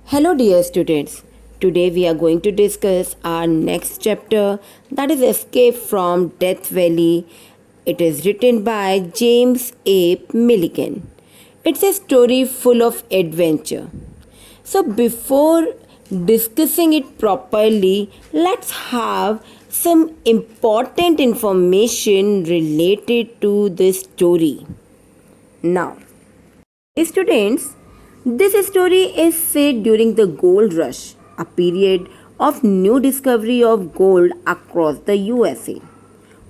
Hello, dear students. Today we are going to discuss our next chapter, that is Escape from Death Valley. It is written by James A. Milligan. It's a story full of adventure. So, before discussing it properly, let's have some important information related to this story. Now, students, this story is set during the gold rush, a period of new discovery of gold across the USA,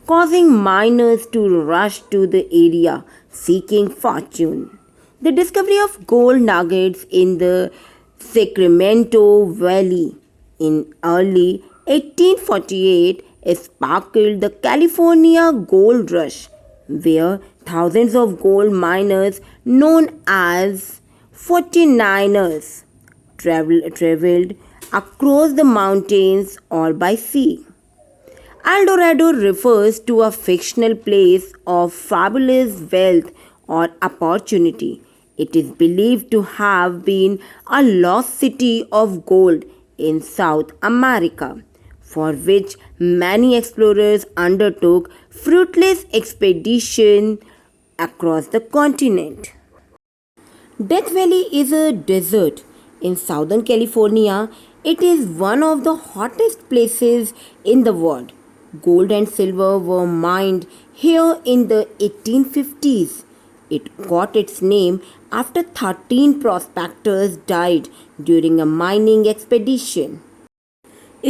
causing miners to rush to the area seeking fortune. The discovery of gold nuggets in the Sacramento Valley in early 1848 sparkled the California gold rush, where thousands of gold miners known as 49ers traveled across the mountains or by sea. El Dorado refers to a fictional place of fabulous wealth or opportunity. It is believed to have been a lost city of gold in South America, for which many explorers undertook fruitless expeditions across the continent. Death Valley is a desert in Southern California. It is one of the hottest places in the world. Gold and silver were mined here in the 1850s. It got its name after 13 prospectors died during a mining expedition.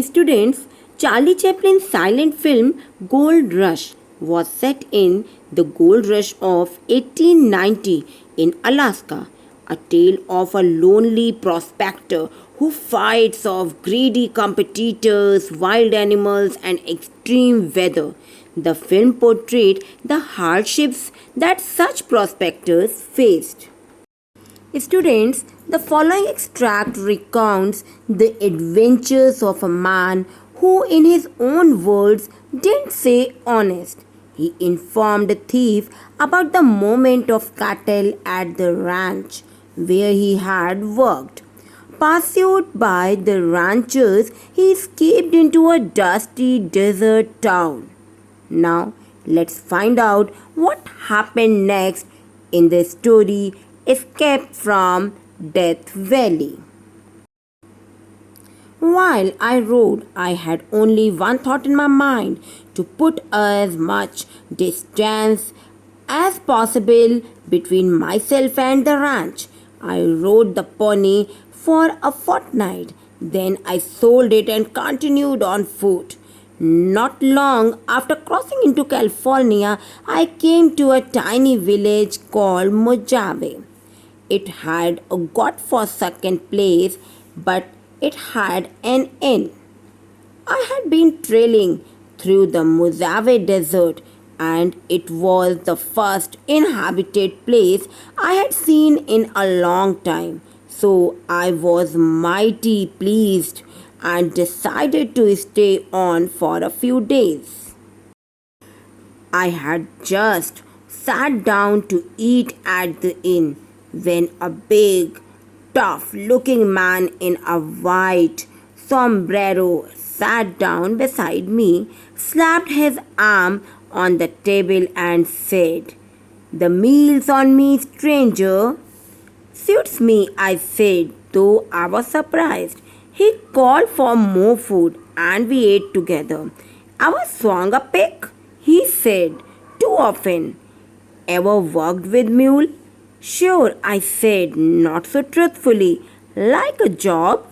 Students, Charlie Chaplin's silent film Gold Rush was set in the gold rush of 1890 in Alaska, a tale of a lonely prospector who fights off greedy competitors, wild animals, and extreme weather. The film portrayed the hardships that such prospectors faced. Students, the following extract recounts the adventures of a man who, in his own words, didn't say honest. He informed a thief about the movement of cattle at the ranch where he had worked. Pursued by the ranchers, he escaped into a dusty desert town. Now, let's find out what happened next in the story Escape from Death Valley. While I rode, I had only one thought in my mind: to put as much distance as possible between myself and the ranch. I rode the pony for a fortnight. Then I sold it and continued on foot. Not long after crossing into California, I came to a tiny village called Mojave. It had a god-forsaken place, but it had an inn. I had been trailing through the Mojave Desert, and it was the first inhabited place I had seen in a long time. So I was mighty pleased and decided to stay on for a few days. I had just sat down to eat at the inn when a big, tough looking man in a white sombrero sat down beside me, slapped his arm on the table, and said, "The meal's on me, stranger." "Suits me," I said, though I was surprised. He called for more food and we ate together. "Ever swung a pick?" he said. "Too often." "Ever worked with mule?" "Sure," I said, not so truthfully. "Like a job?"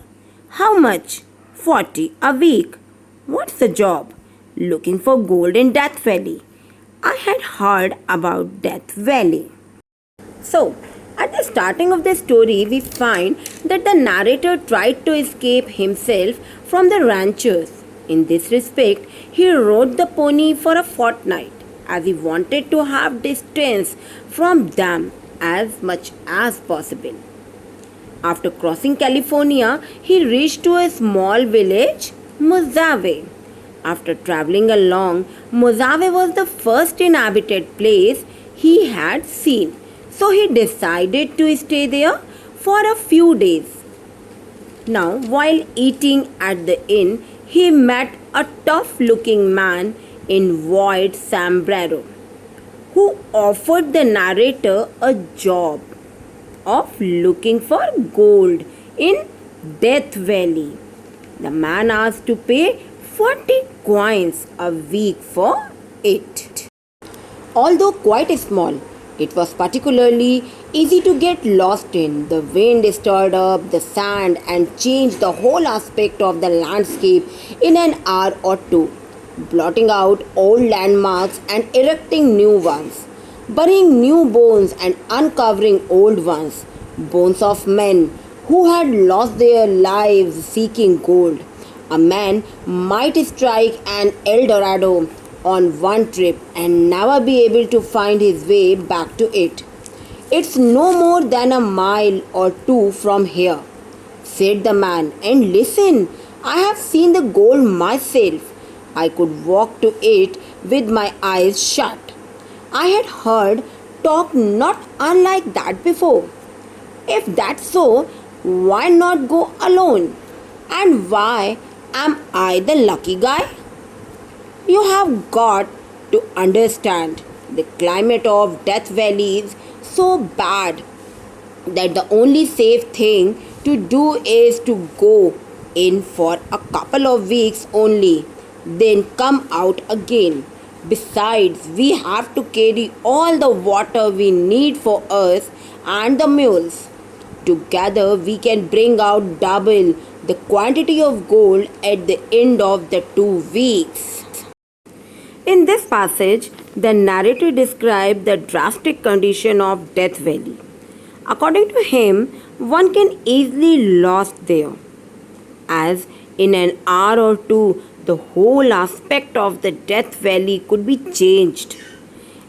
"How much?" "40 a week." "What's the job?" "Looking for gold in Death Valley." I had heard about Death Valley. So, at the starting of the story, we find that the narrator tried to escape himself from the ranchers. In this respect, he rode the pony for a fortnight, as he wanted to have distance from them as much as possible. After crossing California, he reached to a small village, Mojave. After traveling along, Mojave was the first inhabited place he had seen, so he decided to stay there for a few days. Now, while eating at the inn, he met a tough looking man in white sombrero who offered the narrator a job of looking for gold in Death Valley. The man asked to pay 40 coins a week for it. Although quite small, it was particularly easy to get lost in. The wind stirred up the sand and changed the whole aspect of the landscape in an hour or two, blotting out old landmarks and erecting new ones, burying new bones and uncovering old ones, bones of men who had lost their lives seeking gold. A man might strike an El Dorado on one trip and never be able to find his way back to it. It's no more than a mile or two from here, said the man, and listen, I have seen the gold myself. I could walk to it with my eyes shut. I had heard talk not unlike that before. If that's so, why not go alone? And why am I the lucky guy? You have got to understand the climate of Death Valley is so bad that the only safe thing to do is to go in for a couple of weeks only, then come out again. Besides, we have to carry all the water we need for us and the mules. Together, we can bring out double the quantity of gold at the end of the 2 weeks. In this passage, the narrator described the drastic condition of Death Valley. According to him, one can easily lost there, as in an hour or two the whole aspect of the Death Valley could be changed.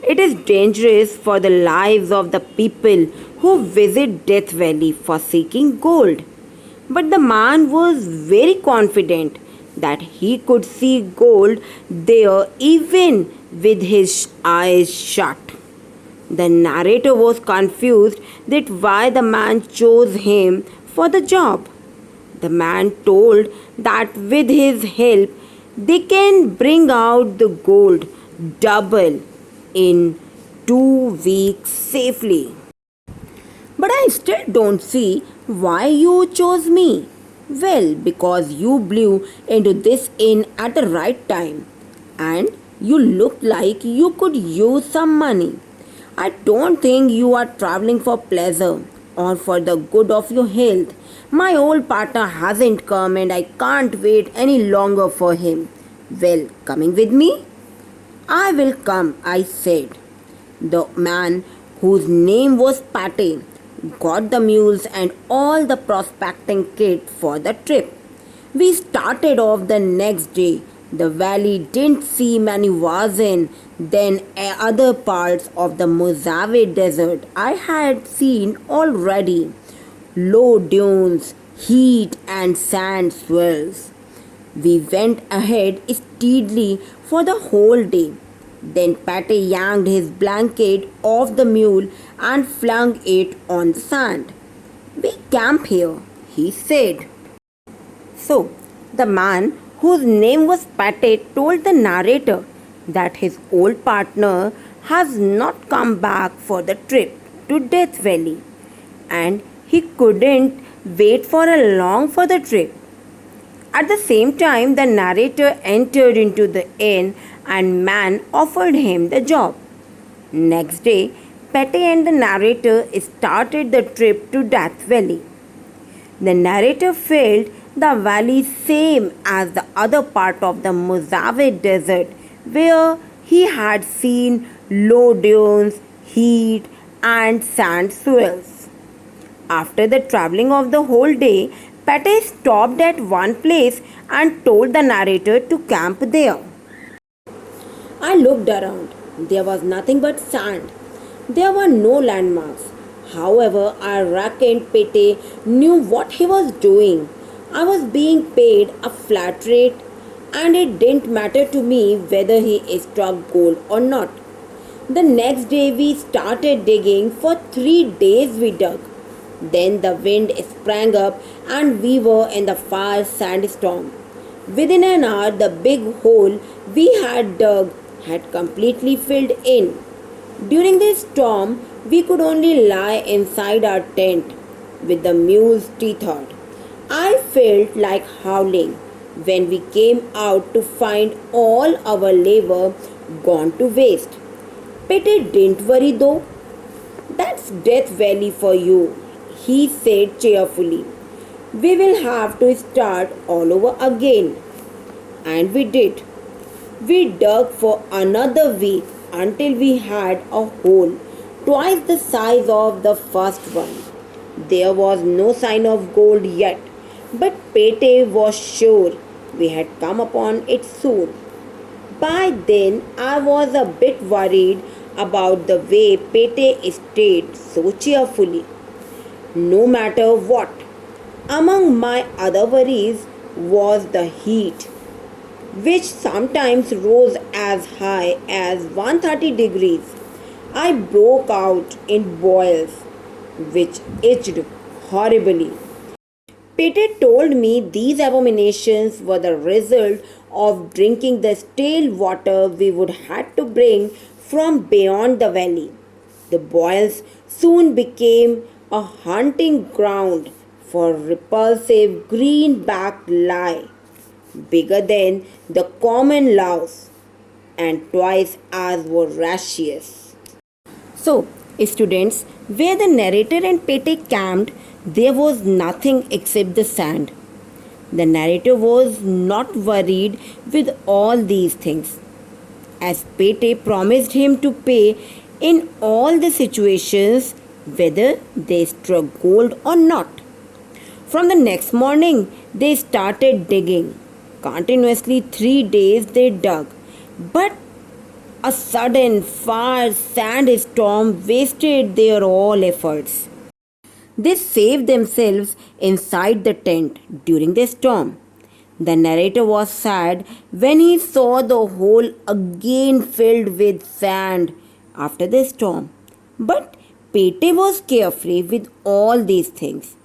It is dangerous for the lives of the people who visit Death Valley for seeking gold. But the man was very confident that he could see gold there even with his eyes shut. The narrator was confused that why the man chose him for the job. The man told that with his help they can bring out the gold double in 2 weeks safely. But I still don't see why you chose me. Well, because you blew into this inn at the right time and you looked like you could use some money. I don't think you are traveling for pleasure or for the good of your health. My old partner hasn't come and I can't wait any longer for him. Well, coming with me? I will come, I said. The man, whose name was Pate, got the mules and all the prospecting kit for the trip. We started off the next day. The valley didn't seem any worse than other parts of the Mojave Desert I had seen already. Low dunes, heat and sand swirls. We went ahead steadily for the whole day. Then Patty yanked his blanket off the mule and flung it on the sand. We camp here, he said. So, the man whose name was Patty told the narrator that his old partner has not come back for the trip to Death Valley and he couldn't wait for a long for the trip. At the same time, the narrator entered into the inn and man offered him the job. Next day, Petty and the narrator started the trip to Death Valley. The narrator felt the valley same as the other part of the Mojave Desert where he had seen low dunes, heat and sand swirls. After the traveling of the whole day, Petty stopped at one place and told the narrator to camp there. I looked around. There was nothing but sand. There were no landmarks. However, I reckoned Pete knew what he was doing. I was being paid a flat rate and it didn't matter to me whether he struck gold or not. The next day we started digging. For 3 days we dug. Then the wind sprang up and we were in the far sandstorm. Within an hour, the big hole we had dug had completely filled in. During this storm, we could only lie inside our tent with the mule's teeth out. I felt like howling when we came out to find all our labor gone to waste. Pete didn't worry though. That's Death Valley for you, he said cheerfully. We will have to start all over again. And we did. We dug for another week until we had a hole twice the size of the first one. There was no sign of gold yet, but Pete was sure we had come upon it soon. By then, I was a bit worried about the way Pete stayed so cheerfully, no matter what. Among my other worries was the heat, which sometimes rose as high as 130 degrees. I broke out in boils, which itched horribly. Peter told me these abominations were the result of drinking the stale water we would have to bring from beyond the valley. The boils soon became a hunting ground for repulsive greenback lie, bigger than the common louse and twice as voracious. So, students, where the narrator and Pete camped, there was nothing except the sand. The narrator was not worried with all these things, as Pete promised him to pay in all the situations, whether they struck gold or not. From the next morning, they started digging. Continuously 3 days they dug, but a sudden far sandstorm wasted their all efforts. They saved themselves inside the tent during the storm. The narrator was sad when he saw the hole again filled with sand after the storm. But Pete was carefree with all these things,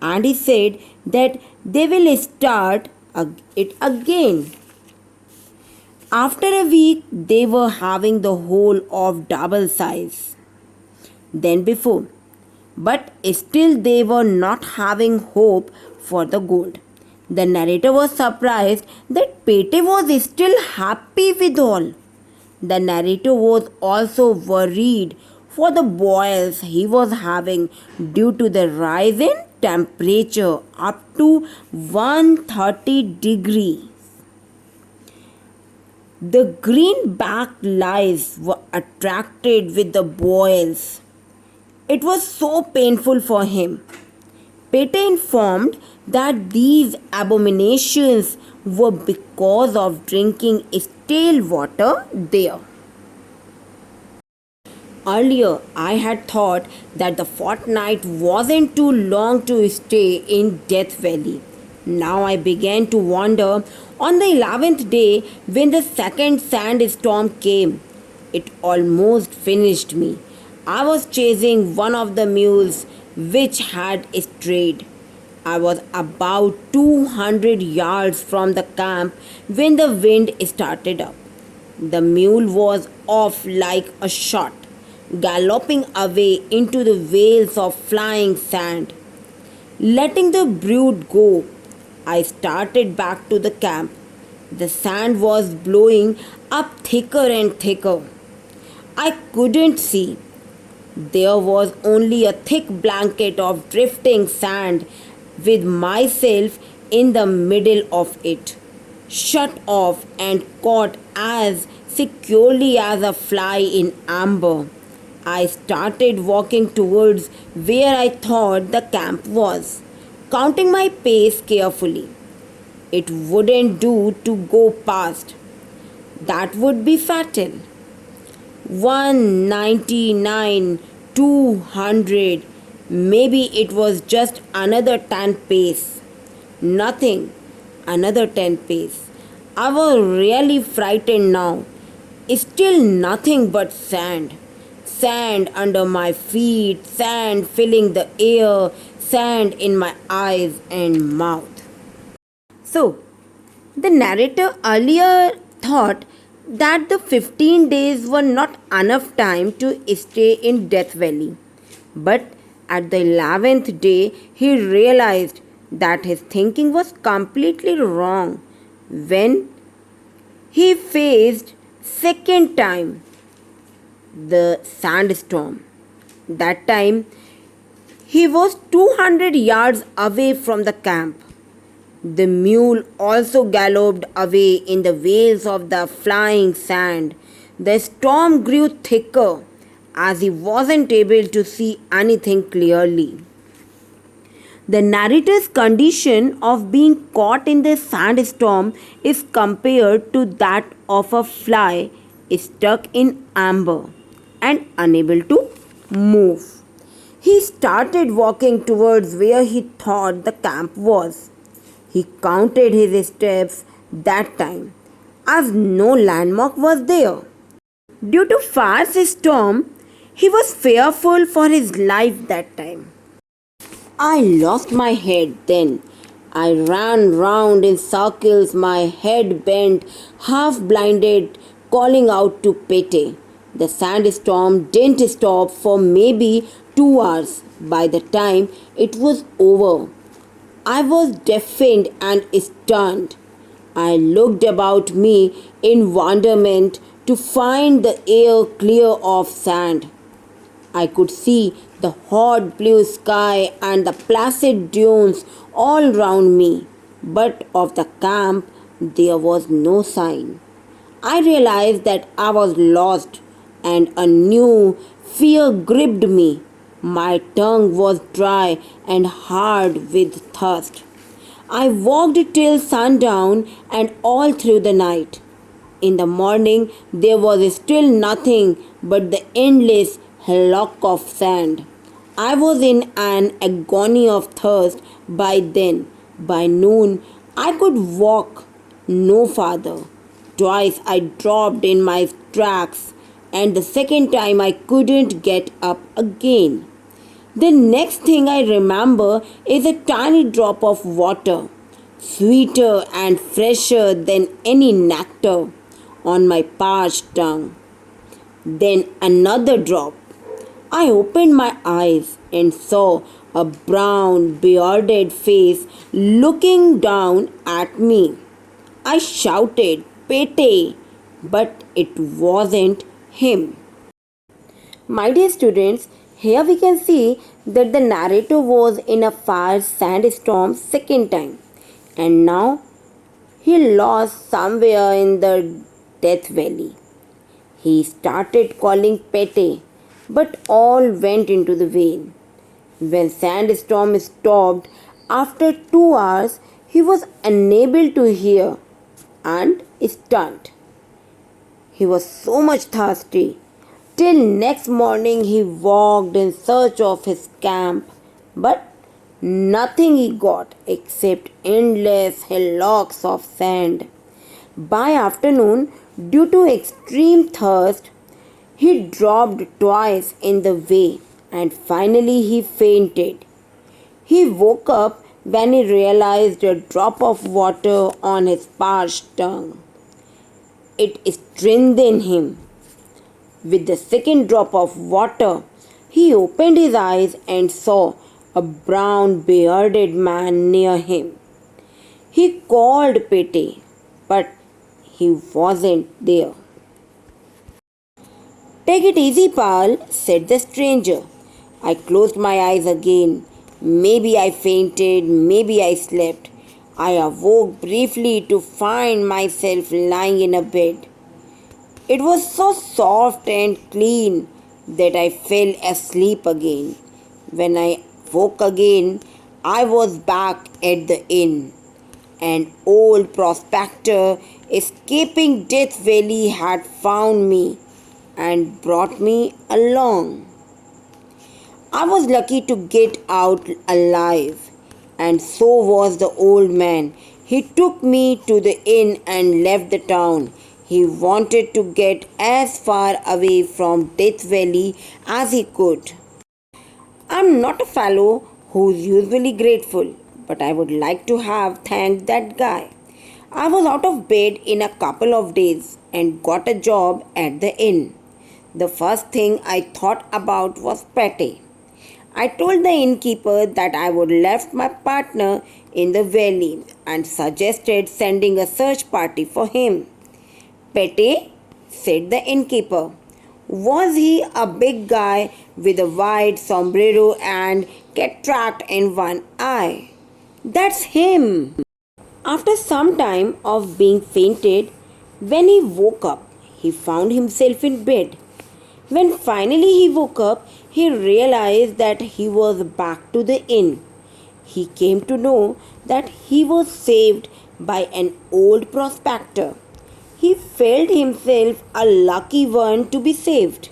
and he said that they will start it again. After a week, they were having the hole of double size than before, but still they were not having hope for the gold. The narrator was surprised that Pete was still happy with all. The narrator was also worried for the boils he was having due to the rise in temperature up to 130 degrees. The greenback lice were attracted with the boils. It was so painful for him. Pete informed that these abominations were because of drinking stale water there. Earlier, I had thought that the fortnight wasn't too long to stay in Death Valley. Now I began to wonder on the 11th day when the second sandstorm came. It almost finished me. I was chasing one of the mules which had strayed. I was about 200 yards from the camp when the wind started up. The mule was off like a shot, galloping away into the veils of flying sand. Letting the brute go, I started back to the camp. The sand was blowing up thicker and thicker. I couldn't see. There was only a thick blanket of drifting sand with myself in the middle of it, shut off and caught as securely as a fly in amber. I started walking towards where I thought the camp was, counting my pace carefully. It wouldn't do to go past. That would be fatal. 199, 200. Maybe it was just another 10 pace. Nothing. Another 10 pace. I was really frightened now. Still nothing but sand. sand under my feet, sand filling the air, sand in my eyes and mouth. So, the narrator earlier thought that the 15 days were not enough time to stay in Death Valley. But at the 11th day, he realized that his thinking was completely wrong when he faced second time the sandstorm. That time he was 200 yards away from the camp. The mule also galloped away in the waves of the flying sand. The storm grew thicker as he wasn't able to see anything clearly. The narrator's condition of being caught in the sandstorm is compared to that of a fly stuck in amber and unable to move. He started walking towards where he thought the camp was. He counted his steps that time, as no landmark was there. Due to fast storm, he was fearful for his life that time. I lost my head then. I ran round in circles, my head bent, half blinded, calling out to Pete. The sandstorm didn't stop for maybe 2 hours. By the time it was over, I was deafened and stunned. I looked about me in wonderment to find the air clear of sand. I could see the hot blue sky and the placid dunes all round me, but of the camp there was no sign. I realized that I was lost, and a new fear gripped me. My tongue was dry and hard with thirst. I walked till sundown and all through the night. In the morning, there was still nothing but the endless hillock of sand. I was in an agony of thirst by then. By noon, I could walk no farther. Twice I dropped in my tracks, and the second time I couldn't get up again. The next thing I remember is a tiny drop of water, sweeter and fresher than any nectar, on my parched tongue. Then another drop. I opened my eyes and saw a brown, bearded face looking down at me. I shouted, "Pete!" but it wasn't him. My dear students, here we can see that the narrator was in a fire sandstorm second time, and now he lost somewhere in the Death Valley. He started calling Pete, but all went into the vain. When sandstorm stopped after 2 hours, he was unable to hear and stunned. He was so much thirsty. Till next morning he walked in search of his camp, but nothing he got except endless hillocks of sand. By afternoon, due to extreme thirst, he dropped twice in the way and finally he fainted. He woke up when he realized a drop of water on his parched tongue. It strengthened him. With the second drop of water, he opened his eyes and saw a brown bearded man near him. He called Pete, but he wasn't there. "Take it easy, pal," said the stranger. I closed my eyes again. Maybe I fainted, maybe I slept. I awoke briefly to find myself lying in a bed. It was so soft and clean that I fell asleep again. When I woke again, I was back at the inn. An old prospector escaping Death Valley had found me and brought me along. I was lucky to get out alive, and so was the old man. He took me to the inn and left the town. He wanted to get as far away from Death Valley as he could. I'm not a fellow who's usually grateful, but I would like to have thanked that guy. I was out of bed in a couple of days and got a job at the inn. The first thing I thought about was Patty. I told the innkeeper that I would left my partner in the valley and suggested sending a search party for him. Pete, said the innkeeper. Was he a big guy with a wide sombrero and cataract in one eye? That's him. After some time of being fainted, when he woke up, he found himself in bed. When finally he woke up, he realized that he was back to the inn. He came to know that he was saved by an old prospector. He felt himself a lucky one to be saved.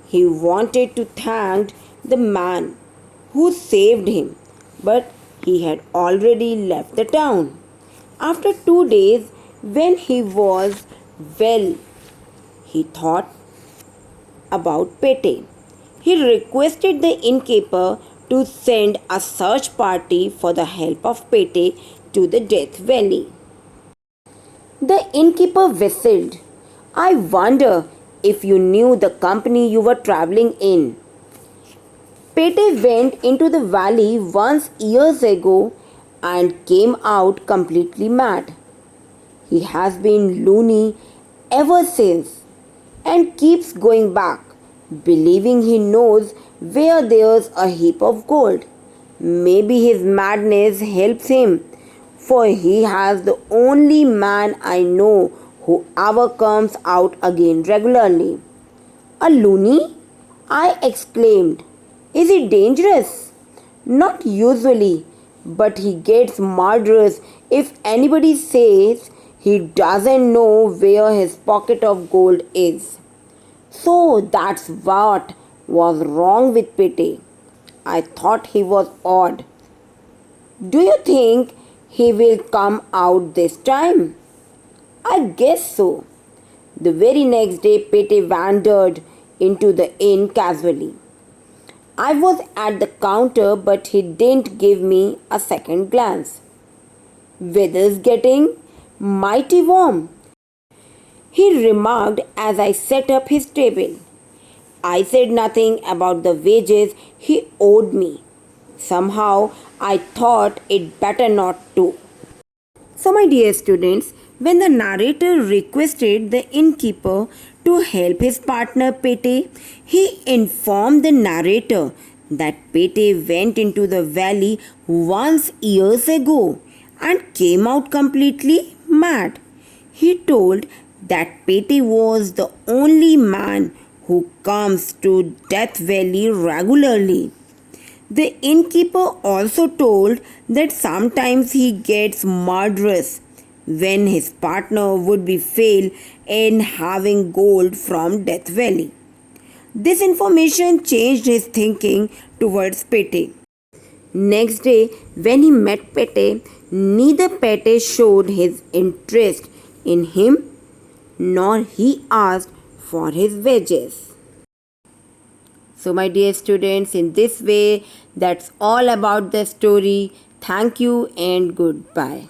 He wanted to thank the man who saved him, but he had already left the town. After 2 days, when he was well, he thought about Pete. He requested the innkeeper to send a search party for the help of Pete to the Death Valley. The innkeeper whistled. I wonder if you knew the company you were traveling in. Pete went into the valley once years ago and came out completely mad. He has been loony ever since and keeps going back, believing he knows where there's a heap of gold. Maybe his madness helps him, for he has the only man I know who ever comes out again regularly. A loony? I exclaimed. Is he dangerous? Not usually, but he gets murderous if anybody says he doesn't know where his pocket of gold is. So that's what was wrong with Pete. I thought he was odd. Do you think he will come out this time? I guess so. The very next day, Pete wandered into the inn casually. I was at the counter, but he didn't give me a second glance. Weather's getting mighty warm, he remarked as I set up his table. I said nothing about the wages he owed me. Somehow I thought it better not to. So, my dear students, when the narrator requested the innkeeper to help his partner Pete, he informed the narrator that Pete went into the valley once years ago and came out completely mad. He told that Pete was the only man who comes to Death Valley regularly. The innkeeper also told that sometimes he gets murderous when his partner would be fail in having gold from Death Valley. This information changed his thinking towards Pete. Next day, when he met Pete, neither Pete showed his interest in him nor he asked for his wages. So, my dear students, in this way, that's all about the story. Thank you and goodbye.